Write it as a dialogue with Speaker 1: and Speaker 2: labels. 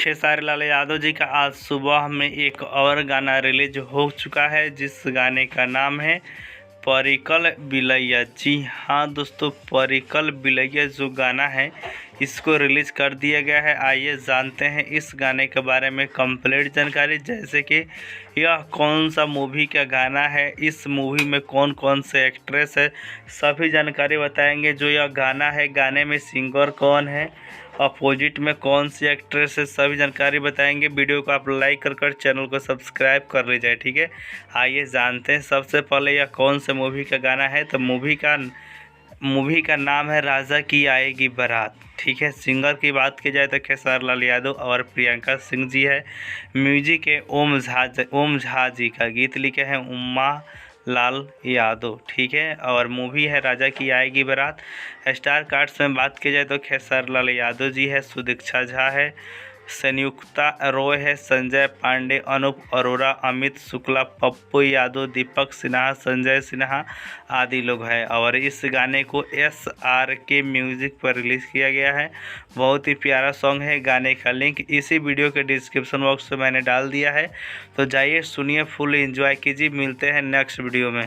Speaker 1: खेसारी लाल यादव जी का आज सुबह में एक और गाना रिलीज हो चुका है, जिस गाने का नाम है परिकल बिलैया। जी हाँ दोस्तों, परिकल बिलैया जो गाना है इसको रिलीज़ कर दिया गया है। आइए जानते हैं इस गाने के बारे में कंप्लीट जानकारी, जैसे कि यह कौन सा मूवी का गाना है, इस मूवी में कौन कौन से एक्ट्रेस है, सभी जानकारी बताएंगे। जो यह गाना है, गाने में सिंगर कौन है, अपोजिट में कौन सी एक्ट्रेस है, सभी जानकारी बताएंगे। वीडियो को आप लाइक कर चैनल को सब्सक्राइब कर लीजिए, ठीक है। आइए जानते हैं सबसे पहले यह कौन से मूवी का गाना है। तो मूवी का नाम है राजा की आएगी बारात, ठीक है। सिंगर की बात की जाए तो खेसारी लाल यादव और प्रियंका सिंह जी है। म्यूजिक है ओम झा जी का, गीत लिखे हैं उमा लाल यादव, ठीक है। और मूवी है राजा की आएगी बारात। स्टार कास्ट में बात की जाए तो खेसारी लाल यादव जी है, सुदीक्षा झा है, संयुक्ता रॉय है, संजय पांडे, अनूप अरोरा, अमित शुक्ला, पप्पू यादव, दीपक सिन्हा, संजय सिन्हा आदि लोग हैं। और इस गाने को SRK म्यूजिक पर रिलीज़ किया गया है। बहुत ही प्यारा सॉन्ग है। गाने का लिंक इसी वीडियो के डिस्क्रिप्शन बॉक्स में मैंने डाल दिया है, तो जाइए सुनिए, फुल एंजॉय कीजिए। मिलते हैं नेक्स्ट वीडियो में।